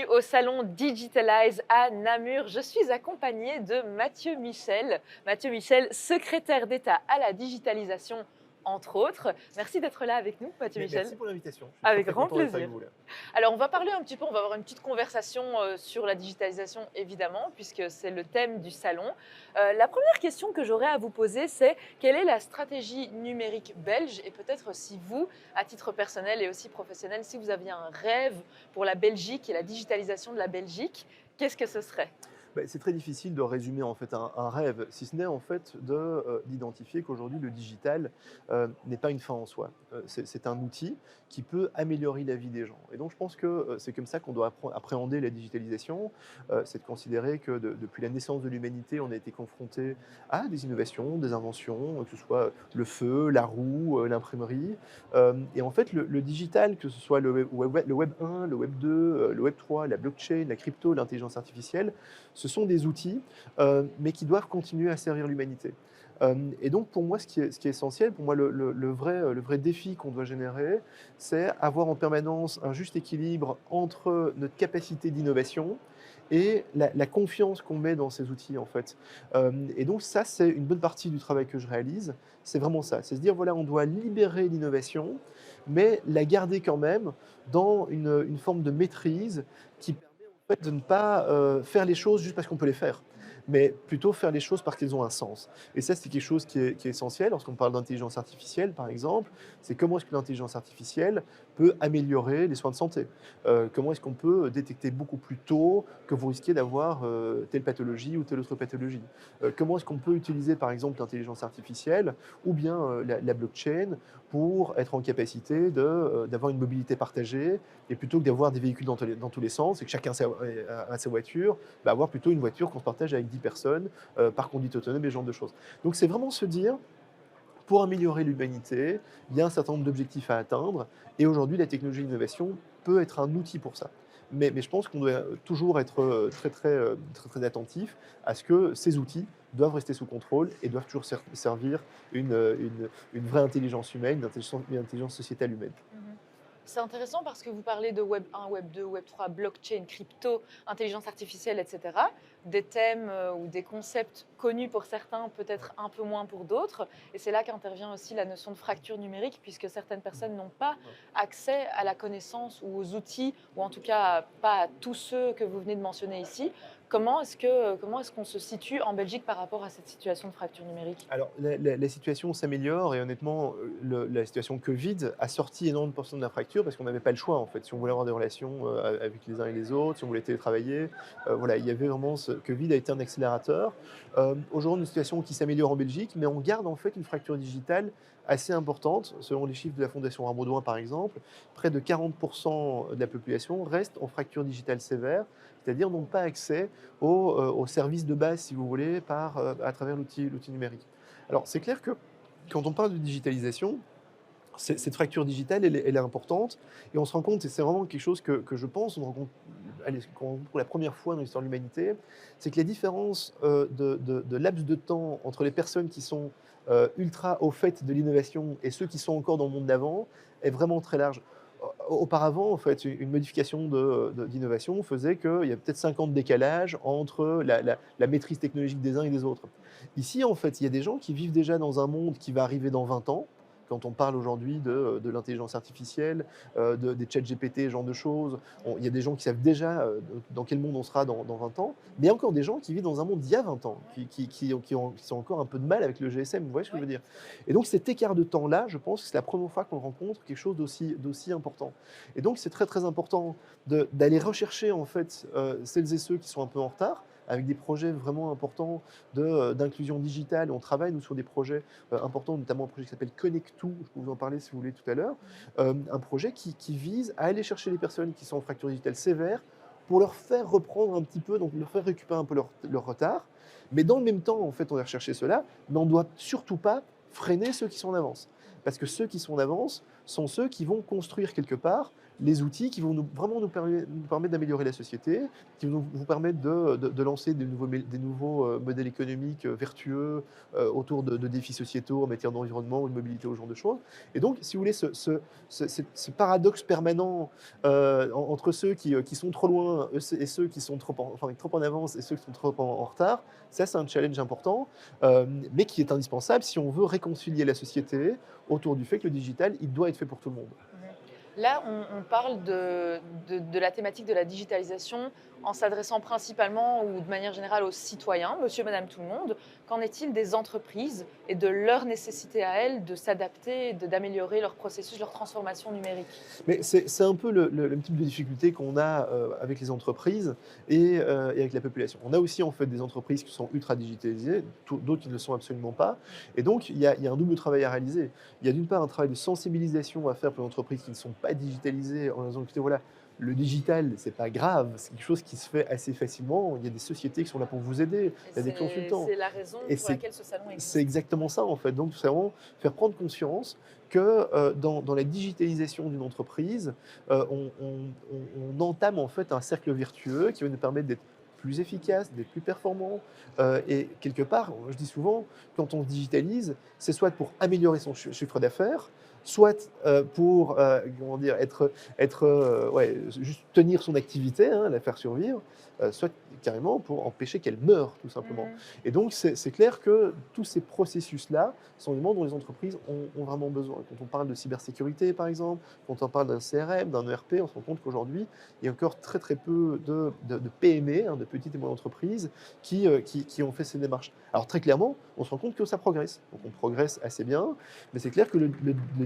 bienvenue au salon Digitalize à Namur. Je suis accompagnée de Mathieu Michel. Mathieu Michel, secrétaire d'État à la digitalisation, entre autres. Merci d'être là avec nous, Mathieu Michel. Merci pour l'invitation. Je suis Avec très grand content d'être avec plaisir. vous là. Alors, on va parler un petit peu, on va avoir une petite conversation sur la digitalisation, évidemment, puisque c'est le thème du salon. La première question que j'aurais à vous poser, c'est quelle est la stratégie numérique belge? Et peut-être si vous, à titre personnel et aussi professionnel, si vous aviez un rêve pour la Belgique et la digitalisation de la Belgique, qu'est-ce que ce serait? C'est très difficile de résumer en fait un rêve, si ce n'est en fait d'identifier qu'aujourd'hui le digital n'est pas une fin en soi. C'est un outil qui peut améliorer la vie des gens. Et donc je pense que c'est comme ça qu'on doit appréhender la digitalisation. C'est de considérer que depuis la naissance de l'humanité, on a été confronté à des innovations, des inventions, que ce soit le feu, la roue, l'imprimerie. Et en fait le digital, que ce soit le web 1, le web 2, le web 3, la blockchain, la crypto, l'intelligence artificielle, ce sont des outils, mais qui doivent continuer à servir l'humanité. Et donc pour moi, ce qui est essentiel, pour moi le vrai défi qu'on doit générer, c'est avoir en permanence un juste équilibre entre notre capacité d'innovation et la confiance qu'on met dans ces outils en fait. Et donc ça, c'est une bonne partie du travail que je réalise, c'est vraiment ça. C'est se dire voilà, on doit libérer l'innovation, mais la garder quand même dans une forme de maîtrise qui permet en fait de ne pas, faire les choses juste parce qu'on peut les faire, mais plutôt faire les choses parce qu'elles ont un sens. Et ça, c'est quelque chose qui est essentiel lorsqu'on parle d'intelligence artificielle, par exemple. C'est comment est-ce que l'intelligence artificielle peut améliorer les soins de santé? Comment est-ce qu'on peut détecter beaucoup plus tôt que vous risquez d'avoir, telle pathologie ou telle autre pathologie? Comment est-ce qu'on peut utiliser, par exemple, l'intelligence artificielle ou bien, la blockchain pour être en capacité d'avoir une mobilité partagée et plutôt que d'avoir des véhicules dans tous les sens et que chacun a sa voiture, avoir plutôt une voiture qu'on se partage avec 10 personnes, par conduite autonome et ce genre de choses. Donc c'est vraiment se dire, pour améliorer l'humanité, il y a un certain nombre d'objectifs à atteindre et aujourd'hui la technologie et l'innovation peut être un outil pour ça. Mais je pense qu'on doit toujours être, très attentif à ce que ces outils doivent rester sous contrôle et doivent toujours servir une vraie intelligence humaine, une intelligence sociétale humaine. Mhm. C'est intéressant parce que vous parlez de Web 1, Web 2, Web 3, blockchain, crypto, intelligence artificielle, etc. Des thèmes ou des concepts connus pour certains, peut-être un peu moins pour d'autres. Et c'est là qu'intervient aussi la notion de fracture numérique, puisque certaines personnes n'ont pas accès à la connaissance ou aux outils, ou en tout cas pas à tous ceux que vous venez de mentionner ici. Comment est-ce qu'on se situe en Belgique par rapport à cette situation de fracture numérique? Alors, la situation s'améliore et honnêtement, la situation Covid a sorti énormément de personnes de la fracture parce qu'on n'avait pas le choix, en fait. Si on voulait avoir des relations, avec les uns et les autres, si on voulait télétravailler, voilà, il y avait vraiment ce Covid a été un accélérateur. Aujourd'hui, une situation qui s'améliore en Belgique, mais on garde, en fait, une fracture digitale assez importante. Selon les chiffres de la Fondation Rambaudouin, par exemple, près de 40 de la population reste en fracture digitale sévère, c'est-à-dire n'ont pas accès aux services de base, si vous voulez, à travers l'outil numérique. Alors, c'est clair que quand on parle de digitalisation, cette fracture digitale, elle est importante et on se rend compte, et c'est vraiment quelque chose que je pense, on se rend compte, allez, qu'on rencontre pour la première fois dans l'histoire de l'humanité, c'est que les différences de laps de temps entre les personnes qui sont ultra au fait de l'innovation et ceux qui sont encore dans le monde d'avant est vraiment très large. Auparavant, en fait, une modification d'innovation faisait qu'il y a peut-être 5 ans de décalage entre la maîtrise technologique des uns et des autres. Ici, en fait, il y a des gens qui vivent déjà dans un monde qui va arriver dans 20 ans. Quand on parle aujourd'hui de l'intelligence artificielle, des chats GPT, ce genre de choses, il y a des gens qui savent déjà dans quel monde on sera dans 20 ans, mais il y a encore des gens qui vivent dans un monde d'il y a 20 ans, qui ont encore un peu de mal avec le GSM, vous voyez ce que je Oui, veux dire? tout à fait. Et donc cet écart de temps-là, je pense que c'est la première fois qu'on rencontre quelque chose d'aussi important. Et donc c'est très, très important d'aller rechercher en fait, celles et ceux qui sont un peu en retard, avec des projets vraiment importants d'inclusion digitale. On travaille nous sur des projets importants, notamment un projet qui s'appelle Connect2, je peux vous en parler si vous voulez tout à l'heure. Un projet qui vise à aller chercher les personnes qui sont en fracture digitale sévère pour leur faire reprendre un petit peu, donc leur faire récupérer un peu leur retard. Mais dans le même temps, en fait, on va rechercher cela, mais on ne doit surtout pas freiner ceux qui sont en avance. Parce que ceux qui sont en avance sont ceux qui vont construire quelque part les outils qui vont vraiment nous permettre d'améliorer la société, qui vont vous permettre de lancer des nouveaux modèles économiques vertueux autour de défis sociétaux en matière d'environnement ou de mobilité, ou ce genre de choses. Et donc, si vous voulez, ce paradoxe permanent entre ceux qui sont trop loin et ceux qui sont trop en avance et ceux qui sont trop en retard, ça c'est un challenge important, mais qui est indispensable si on veut réconcilier la société autour du fait que le digital, il doit être fait pour tout le monde. Là, on parle de la thématique de la digitalisation en s'adressant principalement ou de manière générale aux citoyens, monsieur, madame, tout le monde. Qu'en est-il des entreprises et de leur nécessité à elles de s'adapter, d'améliorer leur processus, leur transformation numérique? Mais c'est un peu le type de difficulté qu'on a avec les entreprises et avec la population. On a aussi en fait des entreprises qui sont ultra digitalisées, d'autres qui ne le sont absolument pas. Et donc il y a un double travail à réaliser. Il y a d'une part un travail de sensibilisation à faire pour les entreprises qui ne sont pas digitalisées, en disant écoutez, voilà, le digital, c'est pas grave, c'est quelque chose qui se fait assez facilement. Il y a des sociétés qui sont là pour vous aider, il y a des consultants. C'est la raison Et pour laquelle ce salon c'est existe. exactement ça en fait. Donc c'est vraiment faire prendre conscience que dans la digitalisation d'une entreprise, on entame en fait un cercle vertueux qui va nous permettre d'être plus efficace, d'être plus performant. Et quelque part, je dis souvent, quand on se digitalise, c'est soit pour améliorer son chiffre d'affaires, soit pour comment dire, ouais, juste tenir son activité, hein, la faire survivre, soit carrément pour empêcher qu'elle meure, tout simplement. Et donc, c'est clair que tous ces processus-là sont des éléments dont les entreprises ont vraiment besoin. Quand on parle de cybersécurité, par exemple, quand on parle d'un CRM, d'un ERP, on se rend compte qu'aujourd'hui, il y a encore très très peu de PME, hein, de petites et moyennes entreprises, qui ont fait ces démarches. Alors très clairement, on se rend compte que ça progresse. Donc on progresse assez bien, mais c'est clair que le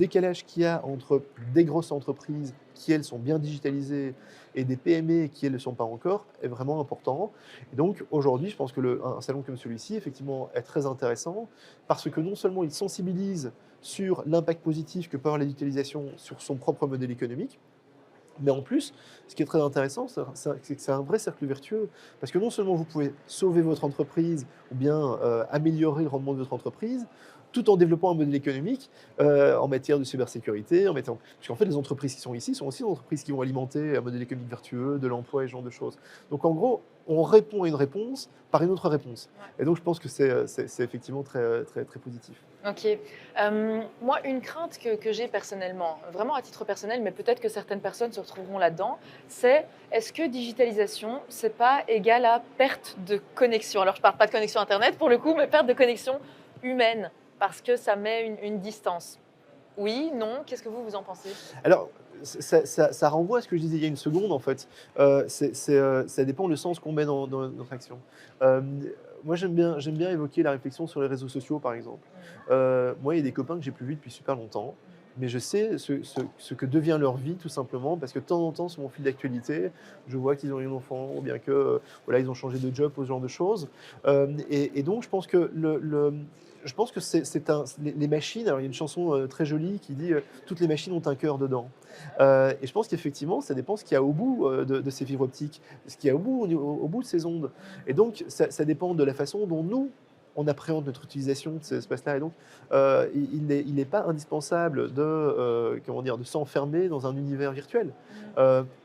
décalage qu'il y a entre des grosses entreprises qui, elles, sont bien digitalisées et des PME qui, elles, ne le sont pas encore, est vraiment important. Et donc aujourd'hui, je pense que un salon comme celui-ci, effectivement, est très intéressant parce que non seulement il sensibilise sur l'impact positif que peut avoir la digitalisation sur son propre modèle économique, mais en plus, ce qui est très intéressant, c'est que c'est un vrai cercle vertueux. Parce que non seulement vous pouvez sauver votre entreprise ou bien améliorer le rendement de votre entreprise, tout en développant un modèle économique en matière de cybersécurité. Parce qu'en fait, les entreprises qui sont ici sont aussi des entreprises qui vont alimenter un modèle économique vertueux, de l'emploi et ce genre de choses. Donc en gros, on répond à une réponse par une autre réponse. Ouais. Et donc je pense que c'est effectivement très, très, très positif. Ok. Moi, une crainte que j'ai personnellement, vraiment à titre personnel, mais peut-être que certaines personnes se retrouveront là-dedans, c'est est-ce que digitalisation, c'est pas égal à perte de connexion? Alors, je parle pas de connexion Internet pour le coup, mais perte de connexion humaine, parce que ça met une distance. Oui, non, qu'est-ce que vous en pensez? Alors, ça renvoie à ce que je disais il y a une seconde, en fait. Ça dépend le sens qu'on met dans notre action. Moi, j'aime bien évoquer la réflexion sur les réseaux sociaux, par exemple. Moi, il y a des copains que j'ai plus vus depuis super longtemps, mais je sais ce que devient leur vie, tout simplement, parce que de temps en temps, sur mon fil d'actualité, je vois qu'ils ont eu un enfant, ou bien que voilà, ils ont changé de job, ou ce genre de choses. Et donc, je pense que je pense que les machines. Alors, il y a une chanson très jolie qui dit toutes les machines ont un cœur dedans. Et je pense qu'effectivement, ça dépend ce qu'il y a au bout de ces fibres optiques, ce qu'il y a au bout de ces ondes. Et donc, ça dépend de la façon dont nous, on appréhende notre utilisation de ces espaces-là. Et donc, il n'est pas indispensable comment dire, de s'enfermer dans un univers virtuel.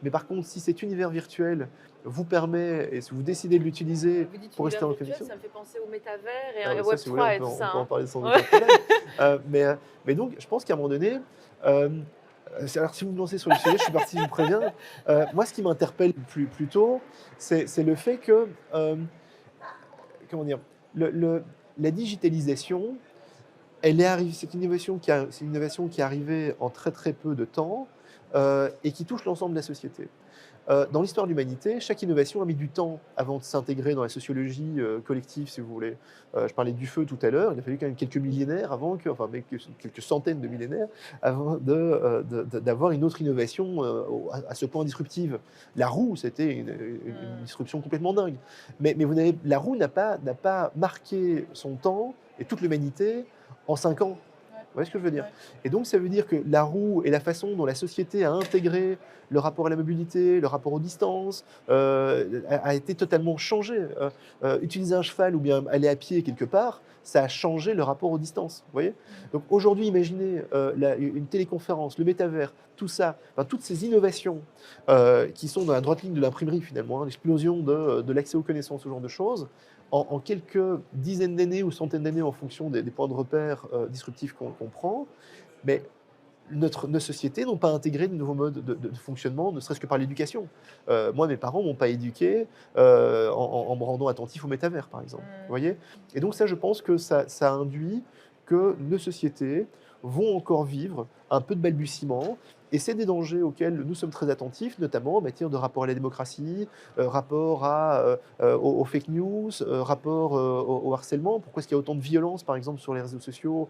Mais par contre, si cet univers virtuel vous permet, et si vous décidez de l'utiliser Vous dites pour rester univers en virtuel, connexion, ça me fait penser au métavers et ah à ouais, ça, si vous voulez, Web3 et tout on ça. peut en Hein. parler sans Ouais. aucun problème. Mais donc, je pense qu'à un moment donné, alors si vous me lancez sur le sujet, je suis parti, je vous préviens. Moi, ce qui m'interpelle plutôt, c'est le fait que, comment dire, le, le- la digitalisation, elle est arrivée, c'est une innovation qui est arrivée en très très peu de temps et qui touche l'ensemble de la société. Dans l'histoire de l'humanité, chaque innovation a mis du temps avant de s'intégrer dans la sociologie collective, si vous voulez. Je parlais du feu tout à l'heure, il a fallu quand même quelques millénaires enfin quelques centaines de millénaires avant d'avoir une autre innovation à ce point disruptive. La roue, c'était une disruption complètement dingue. Mais la roue n'a pas marqué son temps et toute l'humanité en 5 ans. voyez ce que je veux dire? Ouais. Et donc ça veut dire que la roue et la façon dont la société a intégré le rapport à la mobilité, le rapport aux distances, a été totalement changé. Utiliser un cheval ou bien aller à pied quelque part, ça a changé le rapport aux distances, vous voyez? Mmh. Donc aujourd'hui, imaginez, une téléconférence, le métavers, tout ça, enfin toutes ces innovations, qui sont dans la droite ligne de l'imprimerie finalement, hein, l'explosion de l'accès aux connaissances, ce genre de choses, en quelques dizaines d'années ou centaines d'années en fonction des points de repère, disruptifs qu'on prend, mais nos sociétés n'ont pas intégré de nouveaux modes de fonctionnement, ne serait-ce que par l'éducation. Moi, mes parents m'ont pas éduqué, en me rendant attentif au métavers, par exemple, vous Mmh. voyez? Et donc ça, je pense que ça induit que nos sociétés vont encore vivre un peu de balbutiement et c'est des dangers auxquels nous sommes très attentifs, notamment en matière de rapport à la démocratie, rapport aux fake news, rapport, au harcèlement. Pourquoi est-ce qu'il y a autant de violence, par exemple, sur les réseaux sociaux?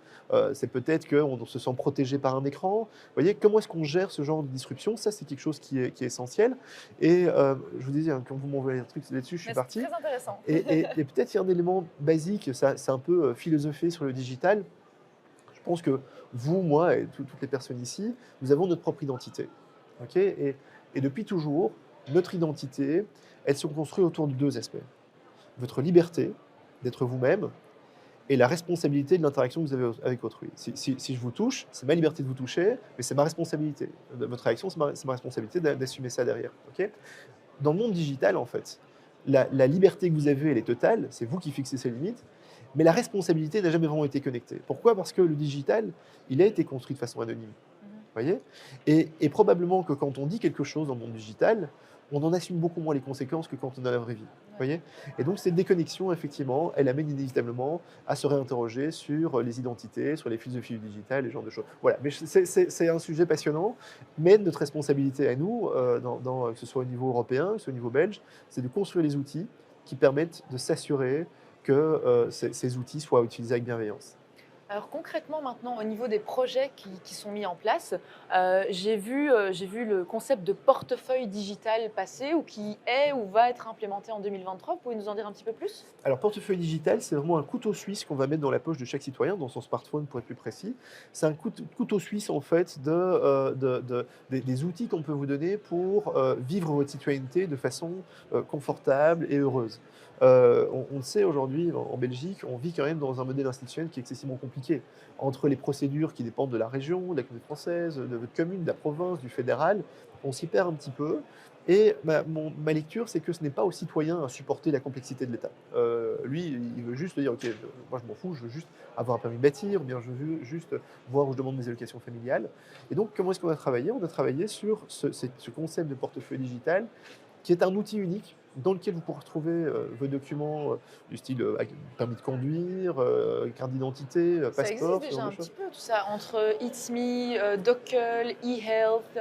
C'est peut-être qu'on se sent protégé par un écran. Vous voyez, comment est-ce qu'on gère ce genre de disruption? Ça, c'est quelque chose qui est essentiel. Et je vous disais, hein, quand vous m'envoyez un truc là-dessus, je suis Mais c'est parti. très intéressant. Et peut-être il y a un élément basique, ça c'est un peu philosophé sur le digital. Je pense que vous, moi et toutes les personnes ici, nous avons notre propre identité. Ok et depuis toujours, notre identité, elle se construit autour de deux aspects. Votre liberté d'être vous-même et la responsabilité de l'interaction que vous avez avec autrui. Si je vous touche, c'est ma liberté de vous toucher, mais c'est ma responsabilité. Votre réaction, c'est ma responsabilité d'assumer ça derrière. Ok Dans le monde digital, en fait, la liberté que vous avez, elle est totale, c'est vous qui fixez ses limites, mais la responsabilité n'a jamais vraiment été connectée. Pourquoi? Parce que le digital, il a été construit de façon anonyme. Mmh. Voyez? Et probablement que quand on dit quelque chose dans le monde digital, on en assume beaucoup moins les conséquences que quand on est dans la vraie vie. Ouais. Voyez? Et donc cette déconnexion, effectivement, elle amène inévitablement à se réinterroger sur les identités, sur les philosophies du digital et ce genre de choses. Voilà, mais c'est un sujet passionnant, mais notre responsabilité à nous, que ce soit au niveau européen, que ce soit au niveau belge, c'est de construire les outils qui permettent de s'assurer que ces outils soient utilisés avec bienveillance. Alors concrètement maintenant, au niveau des projets qui sont mis en place, j'ai vu le concept de portefeuille digital passer ou qui est ou va être implémenté en 2023. Vous pouvez nous en dire un petit peu plus? Alors, portefeuille digital, c'est vraiment un couteau suisse qu'on va mettre dans la poche de chaque citoyen, dans son smartphone pour être plus précis. C'est un couteau suisse en fait des outils qu'on peut vous donner pour vivre votre citoyenneté de façon confortable et heureuse. On le sait aujourd'hui en Belgique, on vit quand même dans un modèle institutionnel qui est excessivement compliqué. Entre les procédures qui dépendent de la région, de la communauté française, de votre commune, de la province, du fédéral, on s'y perd un petit peu. Et ma lecture, c'est que ce n'est pas aux citoyens à supporter la complexité de l'État. Lui, il veut juste dire, OK, moi je m'en fous, je veux juste avoir un permis de bâtir, ou bien je veux juste voir où je demande mes allocations familiales. Et donc, comment est-ce qu'on a travaillé? On a travaillé sur ce concept de portefeuille digital, qui est un outil unique dans lequel vous pourrez retrouver vos documents du style permis de conduire, carte d'identité, Ça passeport, existe ce déjà genre de un petit choses. peu tout ça, entre It's Me, Dockel, eHealth,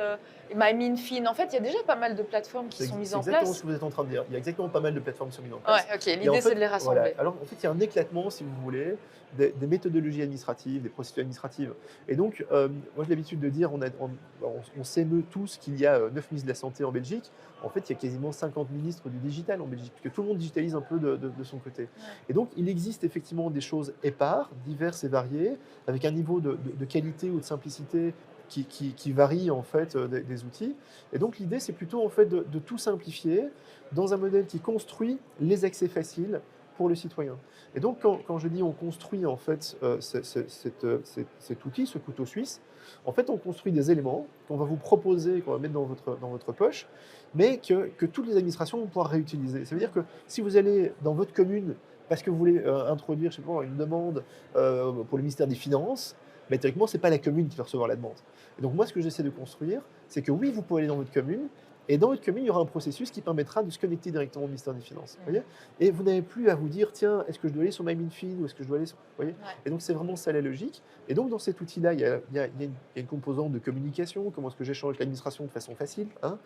MyMinFin. En fait, il y a déjà pas mal de plateformes qui sont mises C'est en exactement ce place. que vous êtes en train de dire. Il y a exactement pas mal de plateformes qui sont mises en Ouais, place. ok. Et en L'idée, fait, c'est de les voilà. rassembler. Alors, en fait, il y a un éclatement, si vous voulez, des méthodologies administratives, des procédures administratives. Et donc, moi, j'ai l'habitude de dire, on s'émeut tous qu'il y a 9 ministres de la Santé en Belgique. En fait, il y a quasiment 50 ministres du digital en Belgique, puisque tout le monde digitalise un peu de son côté. Ouais. Et donc, il existe effectivement des choses éparses, diverses et variées, avec un niveau de qualité ou de simplicité qui varie en fait des outils. Et donc l'idée, c'est plutôt en fait de tout simplifier dans un modèle qui construit les accès faciles pour le citoyen. Et donc quand je dis on construit en fait cet outil, ce couteau suisse, en fait on construit des éléments qu'on va vous proposer, qu'on va mettre dans votre poche, mais que toutes les administrations vont pouvoir réutiliser. Ça veut dire que si vous allez dans votre commune parce que vous voulez introduire, je sais pas, une demande pour le ministère des Finances, mais théoriquement, ce n'est pas la commune qui va recevoir la demande. Et donc moi, ce que j'essaie de construire, c'est que oui, vous pouvez aller dans votre commune, et dans votre commune, il y aura un processus qui permettra de se connecter directement au ministère des Finances. Voyez et vous n'avez plus à vous dire, tiens, est-ce que je dois aller sur MyMinFin ou est-ce que je dois aller sur... Voyez Ouais. et donc c'est vraiment ça la logique. Et donc dans cet outil-là, il y a une composante de communication, comment est-ce que j'échange avec l'administration de façon facile. Hein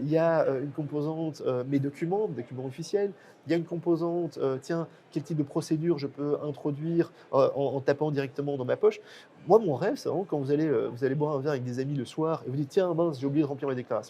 il y a une composante mes documents officiels. Il y a une composante, tiens, quel type de procédure je peux introduire en tapant directement dans ma poche. Moi, mon rêve, c'est vraiment quand vous allez boire un verre avec des amis le soir et vous dites, tiens, mince, j'ai oublié de remplir ma déclaration.